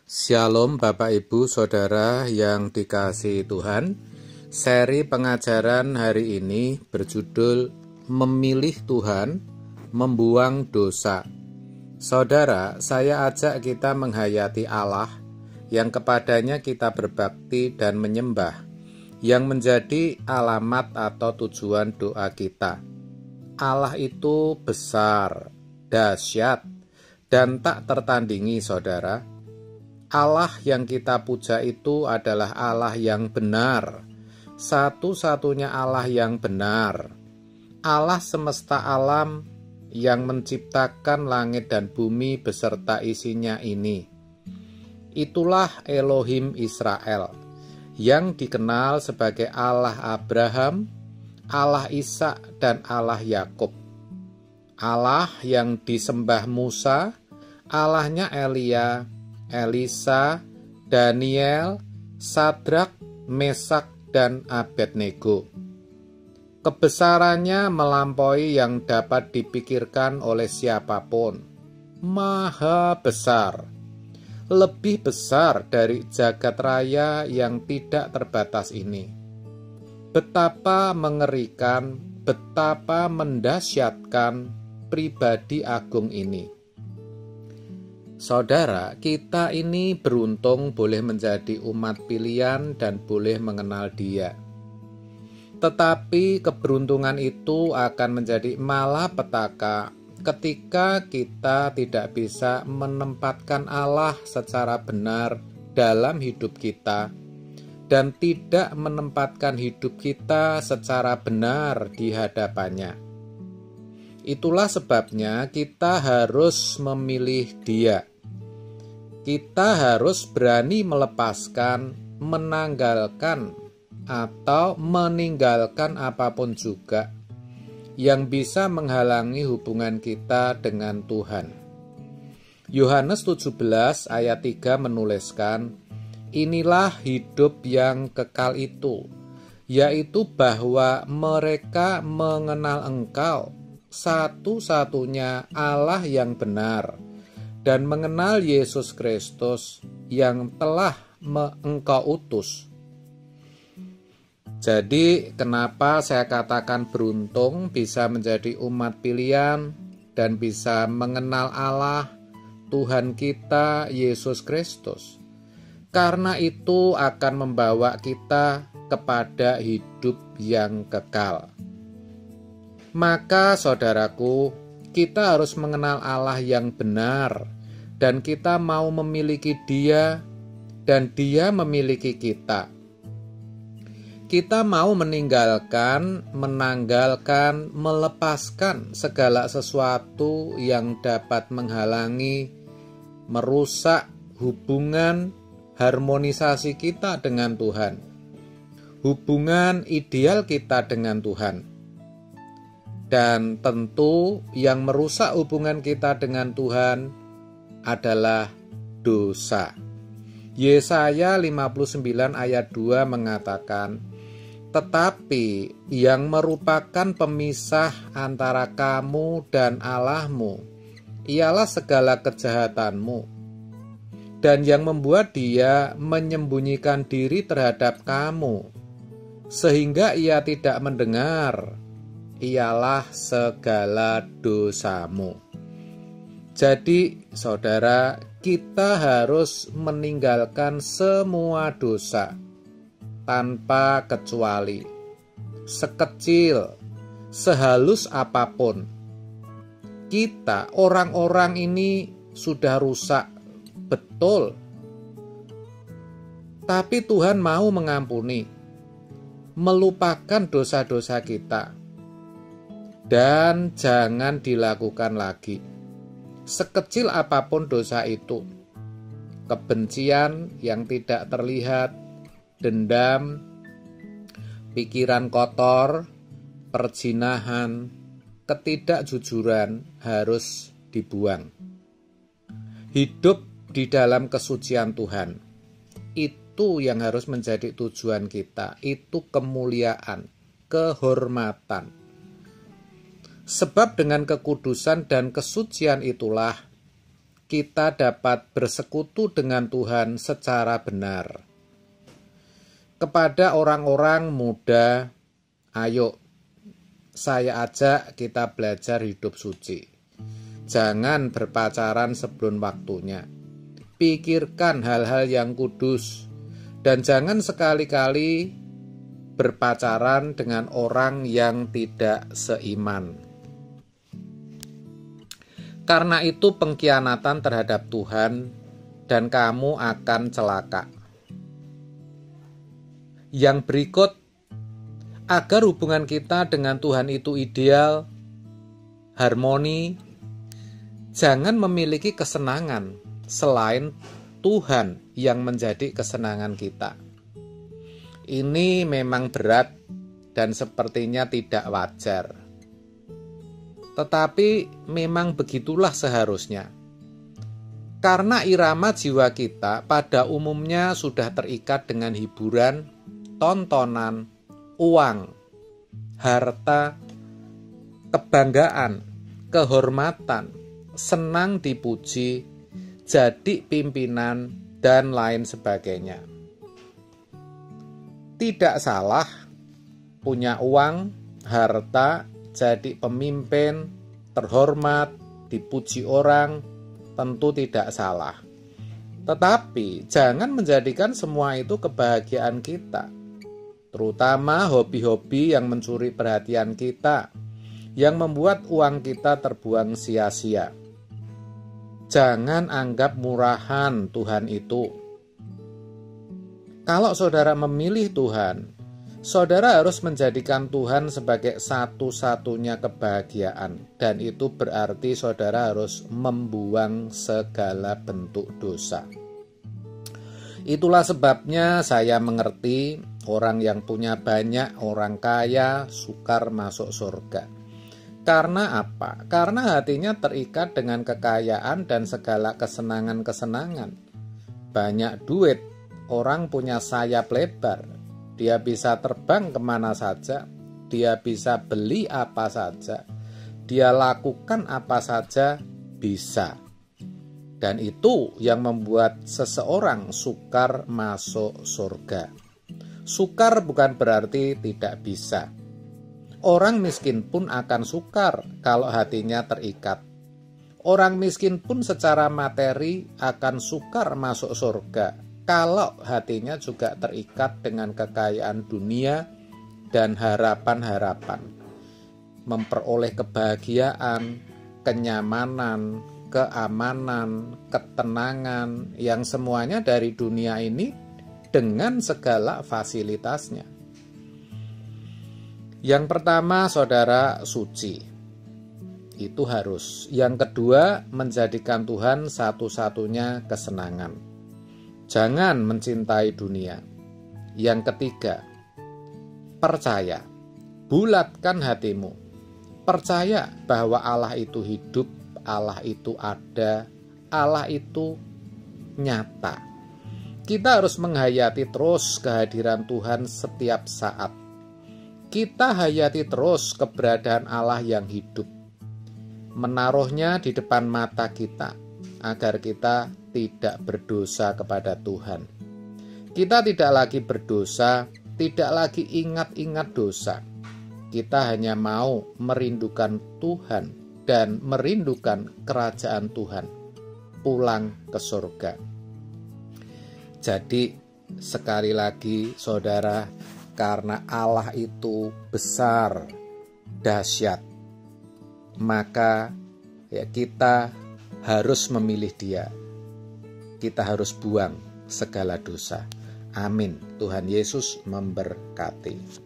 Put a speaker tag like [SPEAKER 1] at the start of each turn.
[SPEAKER 1] Shalom Bapak Ibu Saudara yang dikasihi Tuhan. Seri pengajaran hari ini berjudul Memilih Tuhan, Membuang Dosa. Saudara, saya ajak kita menghayati Allah yang kepadanya kita berbakti dan menyembah, yang menjadi alamat atau tujuan doa kita. Allah itu besar, dahsyat, dan tak tertandingi, saudara. Allah yang kita puja itu adalah Allah yang benar, satu-satunya Allah yang benar, Allah semesta alam yang menciptakan langit dan bumi beserta isinya ini. Itulah Elohim Israel, yang dikenal sebagai Allah Abraham, Allah Ishak, dan Allah Yakub. Allah yang disembah Musa, Allahnya Elia, Elisa, Daniel, Sadrak, Mesak, dan Abednego. Kebesarannya melampaui yang dapat dipikirkan oleh siapapun. Maha besar, lebih besar dari jagat raya yang tidak terbatas ini. Betapa mengerikan, betapa mendahsyatkan pribadi agung ini. Saudara, kita ini beruntung boleh menjadi umat pilihan dan boleh mengenal Dia. Tetapi keberuntungan itu akan menjadi malapetaka ketika kita tidak bisa menempatkan Allah secara benar dalam hidup kita dan tidak menempatkan hidup kita secara benar di hadapannya. Itulah sebabnya kita harus memilih Dia. Kita harus berani melepaskan, menanggalkan, atau meninggalkan apapun juga yang bisa menghalangi hubungan kita dengan Tuhan. Yohanes 17 ayat 3 menuliskan, "Inilah hidup yang kekal itu, yaitu bahwa mereka mengenal Engkau, satu-satunya Allah yang benar, dan mengenal Yesus Kristus yang telah Engkau utus." Jadi, kenapa saya katakan beruntung bisa menjadi umat pilihan dan bisa mengenal Allah, Tuhan kita, Yesus Kristus? Karena itu akan membawa kita kepada hidup yang kekal. Maka, saudaraku, kita harus mengenal Allah yang benar, dan kita mau memiliki Dia, dan Dia memiliki kita. Kita mau meninggalkan, menanggalkan, melepaskan segala sesuatu yang dapat menghalangi, merusak hubungan, harmonisasi kita dengan Tuhan, hubungan ideal kita dengan Tuhan. Dan tentu yang merusak hubungan kita dengan Tuhan adalah dosa. Yesaya 59 ayat 2 mengatakan, "Tetapi yang merupakan pemisah antara kamu dan Allahmu ialah segala kejahatanmu, dan yang membuat Dia menyembunyikan diri terhadap kamu, sehingga Ia tidak mendengar, ialah segala dosamu." Jadi, saudara, kita harus meninggalkan semua dosa tanpa kecuali, sekecil, sehalus apapun. Kita, orang-orang ini sudah rusak, betul. Tapi Tuhan mau mengampuni, melupakan dosa-dosa kita, dan jangan dilakukan lagi. Sekecil apapun dosa itu, kebencian yang tidak terlihat, dendam, pikiran kotor, perzinahan, ketidakjujuran harus dibuang. Hidup di dalam kesucian Tuhan, itu yang harus menjadi tujuan kita, itu kemuliaan, kehormatan. Sebab dengan kekudusan dan kesucian itulah kita dapat bersekutu dengan Tuhan secara benar. Kepada orang-orang muda, ayo saya ajak kita belajar hidup suci. Jangan berpacaran sebelum waktunya. Pikirkan hal-hal yang kudus. Dan jangan sekali-kali berpacaran dengan orang yang tidak seiman. Karena itu pengkhianatan terhadap Tuhan dan kamu akan celaka. Yang berikut, agar hubungan kita dengan Tuhan itu ideal, harmoni, jangan memiliki kesenangan selain Tuhan yang menjadi kesenangan kita. Ini memang berat dan sepertinya tidak wajar. Tetapi memang begitulah seharusnya. Karena irama jiwa kita pada umumnya sudah terikat dengan hiburan, tontonan, uang, harta, kebanggaan, kehormatan, senang dipuji, jadi pimpinan, dan lain sebagainya. Tidak salah punya uang, harta, jadi pemimpin, terhormat, dipuji orang, tentu tidak salah. Tetapi jangan menjadikan semua itu kebahagiaan kita, terutama hobi-hobi yang mencuri perhatian kita, yang membuat uang kita terbuang sia-sia. Jangan anggap murahan Tuhan itu. Kalau saudara memilih Tuhan, saudara harus menjadikan Tuhan sebagai satu-satunya kebahagiaan. Dan itu berarti saudara harus membuang segala bentuk dosa. Itulah sebabnya saya mengerti orang yang punya banyak, orang kaya, sukar masuk surga. Karena apa? Karena hatinya terikat dengan kekayaan dan segala kesenangan-kesenangan. Banyak duit, orang punya sayap lebar. Dia bisa terbang kemana saja, dia bisa beli apa saja, dia lakukan apa saja, bisa. Dan itu yang membuat seseorang sukar masuk surga. Sukar bukan berarti tidak bisa. Orang miskin pun akan sukar kalau hatinya terikat. Orang miskin pun secara materi akan sukar masuk surga kalau hatinya juga terikat dengan kekayaan dunia dan harapan-harapan. Memperoleh kebahagiaan, kenyamanan, keamanan, ketenangan, yang semuanya dari dunia ini dengan segala fasilitasnya. Yang pertama, saudara, suci. Itu harus. Yang kedua, menjadikan Tuhan satu-satunya kesenangan. Jangan mencintai dunia. Yang ketiga, percaya. Bulatkan hatimu. Percaya bahwa Allah itu hidup, Allah itu ada, Allah itu nyata. Kita harus menghayati terus kehadiran Tuhan setiap saat. Kita hayati terus keberadaan Allah yang hidup. Menaruhnya di depan mata kita, agar kita tidak berdosa kepada Tuhan. Kita tidak lagi berdosa, tidak lagi ingat-ingat dosa. Kita hanya mau merindukan Tuhan dan merindukan kerajaan Tuhan, pulang ke surga. Jadi sekali lagi saudara, karena Allah itu besar, dahsyat, maka kita harus memilih Dia. Kita harus buang segala dosa. Amin. Tuhan Yesus memberkati.